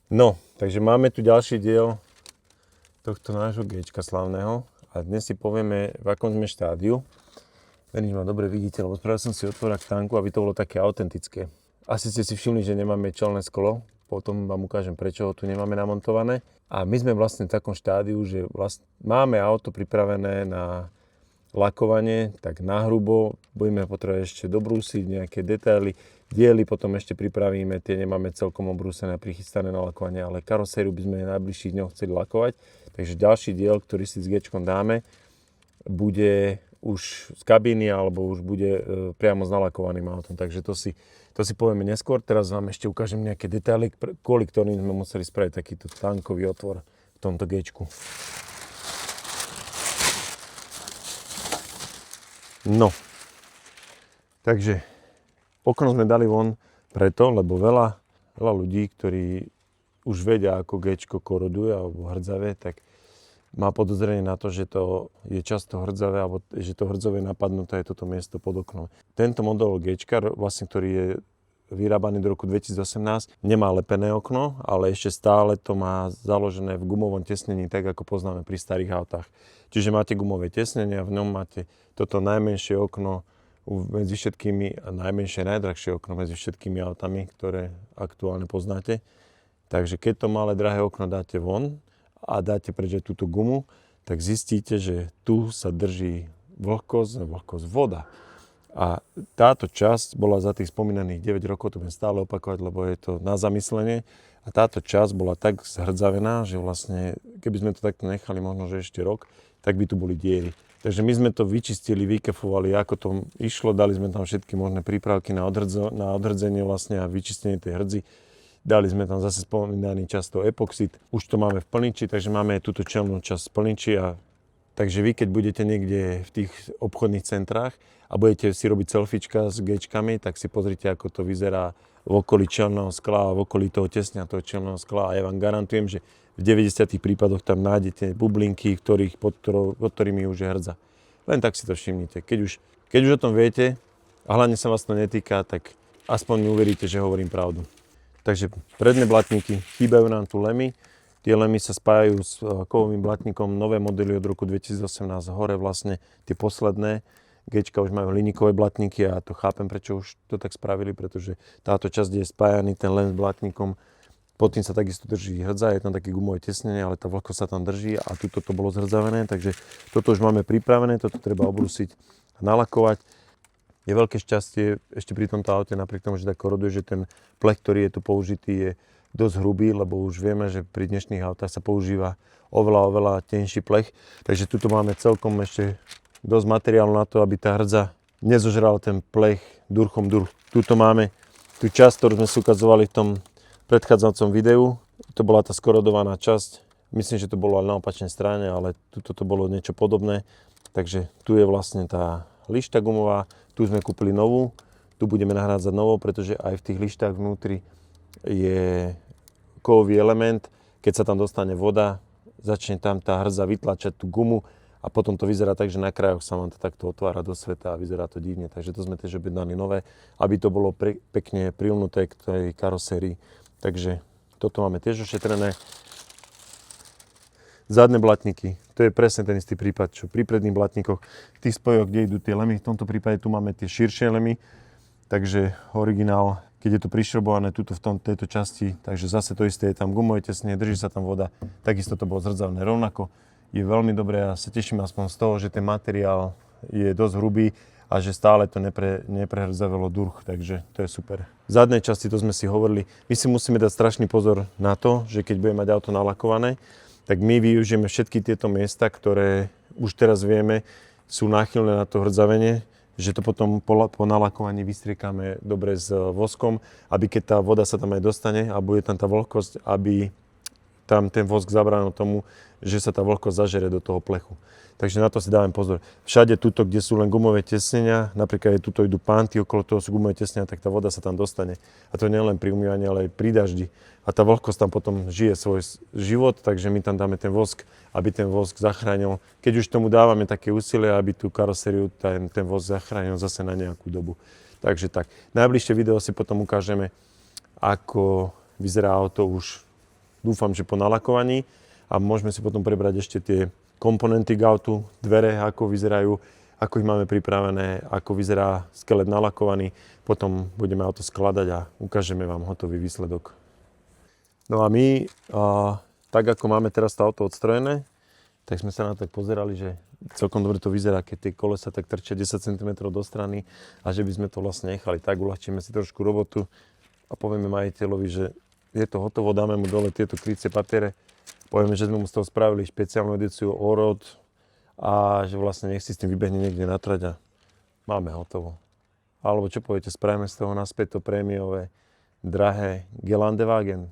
No, takže máme tu ďalší diel tohto nášho Gčka slavného a dnes si povieme, v akom sme štádiu. Verím, že ma dobre vidíte, lebo spravil som si otvor k tanku, aby to bolo také autentické. Asi ste si všimli, že nemáme čelné sklo, potom vám ukážem, prečo ho tu nemáme namontované. A my sme vlastne v takom štádiu, že máme auto pripravené na lakovanie, tak nahrubo budeme potrebovať ešte dobrúsiť nejaké detaily, diely potom ešte pripravíme, tie nemáme celkom obrúsené a prichystané na lakovanie, ale karosériu by sme v najbližších dňoch chceli lakovať, takže ďalší diel, ktorý si s Gčkom dáme, bude už z kabíny alebo už bude priamo s nalakovaným autom, takže to si povieme neskôr. Teraz vám ešte ukážem nejaké detaily, kvôli ktorým sme museli spraviť takýto tankový otvor v tomto Gčku. No, takže okno sme dali von preto, lebo veľa ľudí, ktorí už vedia, ako Gčko koroduje alebo hrdzave, tak má podozrenie na to, že to je často hrdzavé alebo že to hrdzové je napadnuté aj toto miesto pod oknom. Tento model Gčka, vlastne, ktorý je vyrábaný do roku 2018, nemá lepené okno, ale ešte stále to má založené v gumovom tesnení, tak ako poznáme pri starých autách. Čiže máte gumové tesnenie a v ňom máte toto najmenšie okno medzi všetkými a najdrahšie okno medzi všetkými autami, ktoré aktuálne poznáte. Takže keď to malé drahé okno dáte von a dáte preč túto gumu, tak zistíte, že tu sa drží vlhkosť voda. A táto časť bola za tých spomínaných 9 rokov, to budem stále opakovať, lebo je to na zamyslenie. A táto časť bola tak zhrdzavená, že vlastne, keby sme to takto nechali možno, že ešte rok, tak by tu boli diery. Takže my sme to vyčistili, vykefovali, ako to išlo, dali sme tam všetky možné prípravky na odhrdzenie vlastne a vyčistenie tej hrdzy. Dali sme tam zase spomínaný často epoxid. Už to máme v plniči, takže máme túto čelnú časť v plniči a takže vy, keď budete niekde v tých obchodných centrách a budete si robiť selfiečka s Gčkami, tak si pozrite, ako to vyzerá v okolí čelného skla a v okolí toho tesňa toho čelného skla. A ja vám garantujem, že v 90 prípadoch tam nájdete bublinky, pod ktorými už je hrdza. Len tak si to všimnite. Keď už o tom viete a hlavne sa vás to netýka, tak aspoň mi uveríte, že hovorím pravdu. Takže predné blatníky, chýbajú nám tu lemy. Tie lemy sa spájajú s kovovým blatníkom, nové modely od roku 2018 hore vlastne, tie posledné. Gčka už majú hliníkové blatníky a ja to chápem, prečo už to tak spravili, pretože táto časť je spájaný ten len s blatníkom. Pod tým sa takisto drží hrdza, je tam také gumové tesnenie, ale tá vlhkosť sa tam drží a tuto to bolo zhrdzavené, takže toto už máme pripravené, toto treba obrúsiť a nalakovať. Je veľké šťastie ešte pri tomto aute, napriek tomu, že tak koroduje, že ten plech, ktorý je tu použitý, je dosť hrubý, lebo už vieme, že pri dnešných autách sa používa oveľa tenší plech. Takže tuto máme celkom ešte dosť materiálu na to, aby tá hrdza nezožral ten plech durchom. Tuto máme tú časť, ktorú sme si ukazovali v tom predchádzajúcom videu. To bola tá skorodovaná časť. Myslím, že to bolo aj na opačnej strane, ale tuto to bolo niečo podobné. Takže tu je vlastne tá lišta gumová. Tu sme kúpili novú. Tu budeme nahrádzať novou, pretože aj v tých lištách vnútri je kovový element. Keď sa tam dostane voda, začne tam tá hrdza vytlačať tú gumu a potom to vyzerá tak, že na krajoch sa vám to takto otvára do sveta a vyzerá to divne. Takže to sme tiež objednali nové, aby to bolo pekne prilnuté k tej karosérii. Takže toto máme tiež ošetrené. Zadné blatníky, to je presne ten istý prípad, čo pri predných blatníkoch, v tých spojoch, kde idú tie lemy, v tomto prípade tu máme tie širšie lemy, takže originál, keď je to prišrobované tuto v tejto časti, takže zase to isté, je tam gumové tesnenie, drží sa tam voda, takisto to bolo zhrdzavené rovnako. Je veľmi dobré a sa teším aspoň z toho, že ten materiál je dosť hrubý a že stále to neprehrzavelo durch, takže to je super. V zadnej časti, to sme si hovorili, my si musíme dať strašný pozor na to, že keď budeme mať auto nalakované, tak my využijeme všetky tieto miesta, ktoré už teraz vieme, sú náchylné na to hrdzavenie, že to potom po nalakovaní vystriekame dobre s voskom, aby keď tá voda sa tam aj dostane a bude tam tá vlhkosť, aby tam ten vosk zabránil tomu, že sa tá vlhkosť zažere do toho plechu. Takže na to si dávam pozor. Všade tuto, kde sú len gumové tesnenia, napríklad aj tuto idú pánty, okolo toho sú gumové tesnenia, tak tá voda sa tam dostane. A to nie len pri umývaní, ale aj pri daždi. A tá vlhkosť tam potom žije svoj život, takže my tam dáme ten vosk, aby ten vosk zachránil. Keď už tomu dávame také úsilie, aby tú karosériu ten vosk zachránil zase na nejakú dobu. Takže tak. Najbližšie video si potom ukážeme, ako vyzerá auto už dúfam, že po nalakovaní a môžeme si potom prebrať ešte tie komponenty k autu, dvere, ako vyzerajú, ako ich máme pripravené, ako vyzerá skelet nalakovaný. Potom budeme auto skladať a ukážeme vám hotový výsledok. No a my, tak ako máme teraz to auto odstrojené, tak sme sa na to pozerali, že celkom dobre to vyzerá, keď tie kolesa tak trčia 10 cm do strany a že by sme to vlastne nechali tak, uľahčíme si trošku robotu a povieme majiteľovi, že je to hotovo, dáme mu dole tieto krycie papiere, povieme, že sme mu z toho spravili špeciálnu edíciu Orod a že vlastne nech si s tým vybehne niekde na trať a máme hotovo. Alebo čo poviete, spravíme z toho naspäť to prémiové, drahé Geländewagen.